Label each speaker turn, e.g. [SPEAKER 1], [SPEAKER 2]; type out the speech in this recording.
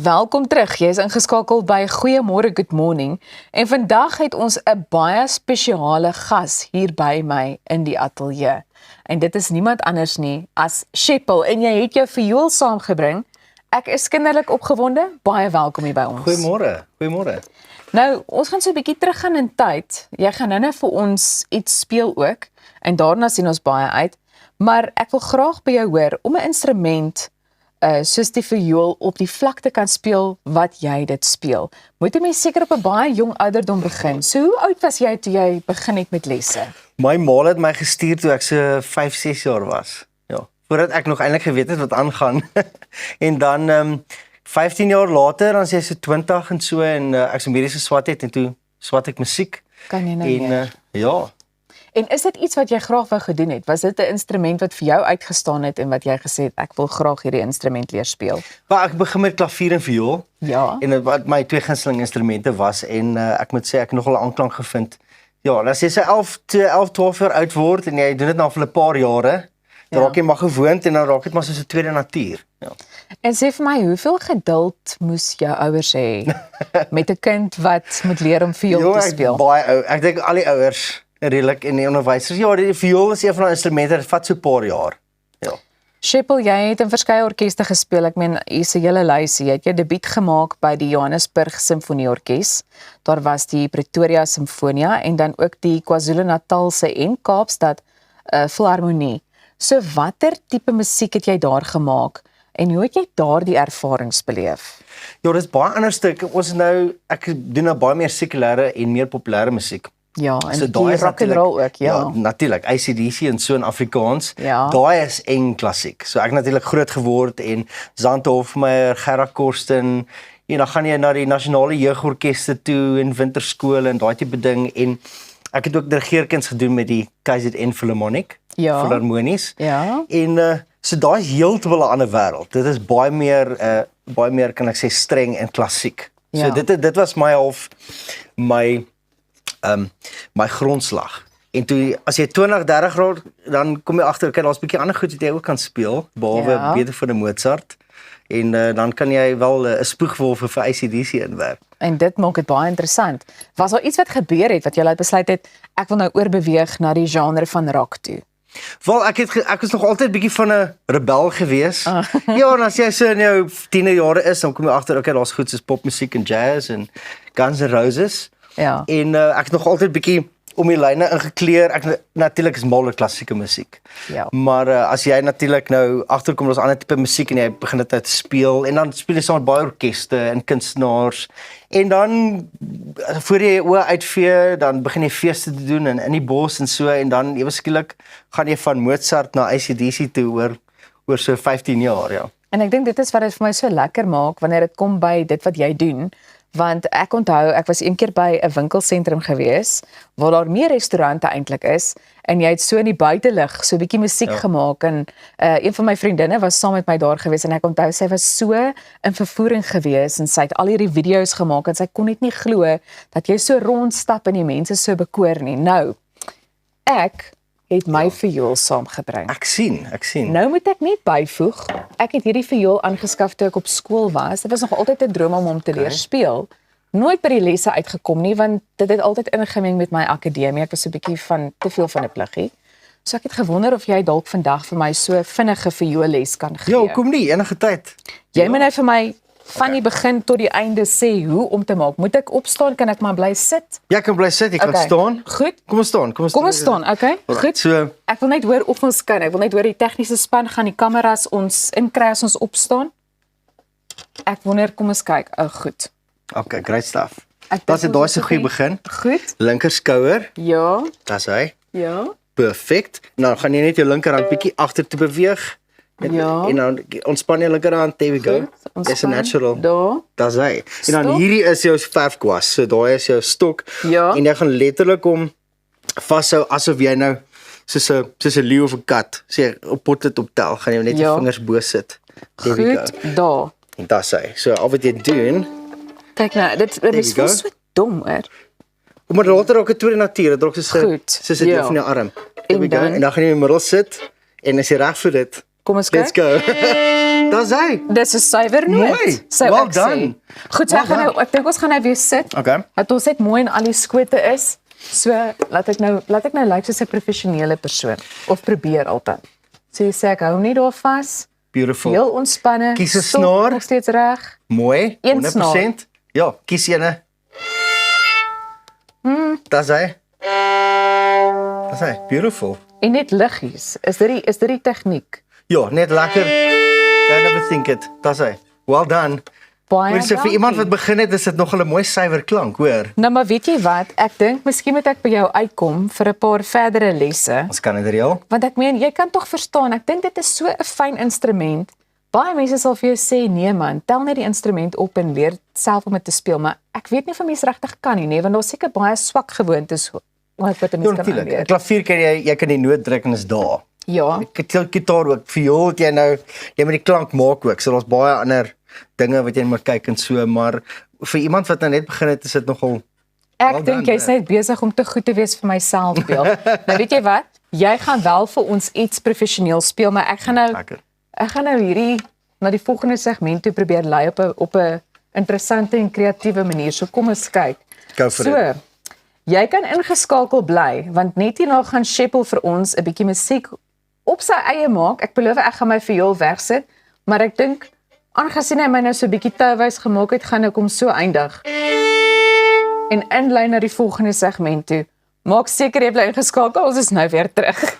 [SPEAKER 1] Welkom terug, jy is ingeskakel by Goeiemôre, Good Morning en vandag het ons 'n baie spesiale gas hier by my in die ateljee. En dit is niemand anders nie as Sheppel en jy het jou viool saamgebring. Ek is kinderlik opgewonde, baie welkom hier by ons.
[SPEAKER 2] Goeiemôre.
[SPEAKER 1] Nou, ons gaan so 'n bietjie teruggaan in tyd. Jy gaan nou vir ons iets speel ook en daarna sien ons baie uit. Maar ek wil graag by jou hoor om 'n instrument soos die viool op die vlak te kan speel wat jy dit speel. Moet 'n mens seker op 'n baie jong ouderdom begin. So hoe oud was jy toe jy begin het met lesse?
[SPEAKER 2] My ma het my gestuur toe ek so 5-6 jaar was. Ja, voordat ek nog eintlik geweet het wat aangaan. En dan 15 jaar later, dan is jy so 20 en so en ek so mediese swat het en toe swat ek musiek.
[SPEAKER 1] Kan jy nou
[SPEAKER 2] en ja.
[SPEAKER 1] En is dit iets wat jy graag wou gedoen het? Was dit 'n instrument wat vir jou uitgestaan het en wat jy gesê het ek wil graag hierdie instrument leer speel?
[SPEAKER 2] Maar ek begin met klavier en viool.
[SPEAKER 1] Ja.
[SPEAKER 2] En wat my twee gunsteling instrumente was en ek moet sê ek het nogal aanklank gevind. Ja, as jy so 11, 12 jaar oud word en jy doen dit nou vir 'n paar jare, dan raak jy maar gewoond en dan raak dit maar soos 'n tweede natuur. Ja.
[SPEAKER 1] En sê vir my, hoeveel geduld moes jou ouers hê met 'n kind wat moet leer om viool te speel?
[SPEAKER 2] Baie ou. Ek dink al die ouers redelik en die onderwysers. Ja, die viool is een van die instrumente, dit vat so 'n paar jaar. Ja.
[SPEAKER 1] Sheppel, jy het in verskeie orkeste gespeel. Ek meen, hier's 'n hele lysie. Jy het jou debuut gemaak by die Johannesburg Simfonieorkes. Daar was die Pretoria Simfonia en dan ook die KwaZulu-Natalse en Kaapstad Filharmonie. So watter tipe musiek het jy daar gemaak en hoe het jy daardie ervarings beleef?
[SPEAKER 2] Ja, dis baie anders. Ek doen nou baie meer sekulêre en meer populêre musiek.
[SPEAKER 1] Ja, en
[SPEAKER 2] so
[SPEAKER 1] die rock and roll ook, ja.
[SPEAKER 2] Ja, natuurlik. AC/DC en so in Afrikaans.
[SPEAKER 1] Ja.
[SPEAKER 2] Daai is eng klassiek. So ek natuurlik groot geword en Zante Hofmeyer, Gerard Korsten, en dan gaan jy na die nasionale jeugorkeste toe en winterskole en daai tipe ding en ek het ook dirigeerkuns gedoen met die KZN Philharmonic, Filharmonies.
[SPEAKER 1] Ja.
[SPEAKER 2] En so daai is heeltemal 'n ander wêreld. Dit is baie meer kan ek sê streng en klassiek.
[SPEAKER 1] Ja.
[SPEAKER 2] So dit was my grondslag. En toe as jy 20-30 raak, dan kom jy agter, okay, daar's 'n bietjie ander goed wat jy ook kan speel, behalwe beter vir die Mozart. En dan kan jy wel 'n spoegwolf vir AC/DC inwerk.
[SPEAKER 1] En dit maak dit baie interessant. Was daar iets wat gebeur het wat jy laat besluit het ek wil nou oorbeweeg na die genre van rock toe?
[SPEAKER 2] Wel, ek was nog altyd bietjie van 'n rebel gewees. Ja, en as jy so in jou tienerjare is, dan kom jy agter, okay, daar's goed soos popmusiek en jazz en Guns N' Roses.
[SPEAKER 1] Ja.
[SPEAKER 2] En ek het nog altyd bietjie om die lyne ingekleer. Ek natuurlik is mal oor klassieke musiek.
[SPEAKER 1] Ja.
[SPEAKER 2] Maar as jy natuurlik nou agterkom daar's ander tipe musiek en jy begin dit uit speel en dan speel jy saam met baie orkeste en kunstenaars en dan voor jy oë uitvee, dan begin jy feeste te doen en in die bos en so en dan ewe skielik gaan jy van Mozart na AC/DC toe oor so 15 jaar, ja.
[SPEAKER 1] En ek dink dit is wat dit vir my so lekker maak wanneer dit kom by dit wat jy doen. Want ek onthou, ek was een keer by 'n winkelsentrum gewees waar daar meer restaurante eintlik is en jy het so in die buitelug so 'n bietjie musiek gemaak en een van my vriendinne was saam met my daar gewees en ek onthou sy was so in vervoering gewees en sy het al hierdie video's gemaak en sy kon net nie glo dat jy so rondstap en die mense so bekoor nie. Nou, ek het my viool saamgebring.
[SPEAKER 2] Ek sien.
[SPEAKER 1] Nou moet ek net byvoeg, ek het hierdie viool aangeskaf toe ek op skool was. Dit was nog altyd 'n droom om te leer speel. Nooit by die lesse uitgekom nie, want dit het altyd ingemeng met my akademie. Ek was so 'n bietjie van te veel van 'n pluggie. So ek het gewonder of jy dalk vandag vir my so vinnige vioolles kan gee.
[SPEAKER 2] Ja, kom nie, enige tyd.
[SPEAKER 1] Jy moet nou vir my van die begin tot die einde sê hoe om te maak. Moet ek opstaan? Kan ek maar bly sit?
[SPEAKER 2] Jy kan bly sit, jy kan staan.
[SPEAKER 1] Goed.
[SPEAKER 2] Kom ons staan.
[SPEAKER 1] Kom ons staan, okay? Goed.
[SPEAKER 2] So,
[SPEAKER 1] ek wil net hoor of ons kan. Ek wil net hoor die tegniese span gaan die kameras ons inkry as ons opstaan. Ek wonder, kom ons kyk. Goed.
[SPEAKER 2] Okay, great stuff. Daai is 'n goeie begin.
[SPEAKER 1] Goed.
[SPEAKER 2] Linker skouer.
[SPEAKER 1] Ja.
[SPEAKER 2] Dis hy.
[SPEAKER 1] Ja.
[SPEAKER 2] Perfek. Nou gaan jy net jou linkerhand bietjie agter toe beweeg.
[SPEAKER 1] Ja.
[SPEAKER 2] En dan ontspan jy linkerhand, there we go. Dis 'n natural.
[SPEAKER 1] Daar.
[SPEAKER 2] Dis hy. En dan hierdie is jou verfkwas. So daai is jou stok.
[SPEAKER 1] Ja.
[SPEAKER 2] En jy gaan letterlik hom vashou asof jy nou soos 'n leeu of 'n kat, sê op potlet optel, gaan jy net jou vingers bo sit. There we go.
[SPEAKER 1] Goed, daar.
[SPEAKER 2] En dis hy. So al wat jy doen,
[SPEAKER 1] kyk nou, dit is so dom, hoor.
[SPEAKER 2] Maar later ook 'n tweede natuur, dit raak soos 'n deel van jou arm. There we go. En dan gaan jy in die middel sit en as jy reg vir dit,
[SPEAKER 1] kom ons
[SPEAKER 2] kyk. Let's go. Dis hy.
[SPEAKER 1] Dis 'n suiwer noot.
[SPEAKER 2] Mooi.
[SPEAKER 1] Sou
[SPEAKER 2] Well
[SPEAKER 1] ek
[SPEAKER 2] done.
[SPEAKER 1] sê. Goed, so
[SPEAKER 2] Well
[SPEAKER 1] ek gaan nou,
[SPEAKER 2] done.
[SPEAKER 1] ek dink ons gaan nou weer sit.
[SPEAKER 2] Okay.
[SPEAKER 1] Dat ons net mooi in al die skote is. So laat ek nou lyk soos 'n professionele persoon of probeer altyd. So jy sê ek hou hom net daar vas.
[SPEAKER 2] Beautiful.
[SPEAKER 1] Heel ontspanne.
[SPEAKER 2] Kies 'n
[SPEAKER 1] stop
[SPEAKER 2] snaar.
[SPEAKER 1] Nog steeds reg.
[SPEAKER 2] Mooi.
[SPEAKER 1] Een
[SPEAKER 2] 100%. Ja, kies eene. Dis hy. Dis hy. Beautiful.
[SPEAKER 1] En net liggies. Is dit die tegniek?
[SPEAKER 2] Ja, net lekker. I never think it. Dis hy. Well done.
[SPEAKER 1] Baie
[SPEAKER 2] Maar so vir
[SPEAKER 1] dankie.
[SPEAKER 2] iemand wat begin het, is dit nogal 'n mooi suiwer klank, hoor.
[SPEAKER 1] Nou maar weet jy wat? Ek dink miskien moet ek by jou uitkom vir 'n paar verdere lesse.
[SPEAKER 2] Ons kan dit reël.
[SPEAKER 1] Want ek meen, jy kan tog verstaan, ek dink dit is so 'n fyn instrument. Baie mense sal vir jou sê, nee man, tel net die instrument op en leer self om dit te speel, maar ek weet nie of 'n mens regtig kan nie, want daar's seker baie swak gewoontes wat 'n mens
[SPEAKER 2] Ja,
[SPEAKER 1] kan
[SPEAKER 2] natuurlik. 'n
[SPEAKER 1] aanleer.
[SPEAKER 2] Klavier kan jy kan die noot druk en is daar.
[SPEAKER 1] Ja,
[SPEAKER 2] Gitaar ook, viool het jy nou, jy moet die klank maak ook. So daar's baie ander dinge wat jy moet kyk en so, maar vir iemand wat nou net begin het, is dit nogal
[SPEAKER 1] ek
[SPEAKER 2] well
[SPEAKER 1] dink
[SPEAKER 2] done,
[SPEAKER 1] jy's net besig om te goed te wees vir my selfbeeld. Nou weet jy wat? Jy gaan wel vir ons iets professioneel speel, maar ek gaan nou hierdie na die volgende segment toe probeer lei op 'n interessante en kreatiewe manier. So kom ons kyk.
[SPEAKER 2] Go for
[SPEAKER 1] So,
[SPEAKER 2] it.
[SPEAKER 1] jy kan ingeskakel bly want net hierna gaan Sheppel vir ons 'n bietjie musiek op sy eie maak. Ek beloof ek gaan my viool wegsit, maar ek dink aangesien hy my nou so 'n bietjie touwys gemaak het, gaan ek hom so eindig. En inlei na die volgende segment toe. Maak seker jy bly ingeskakel, ons is nou weer terug.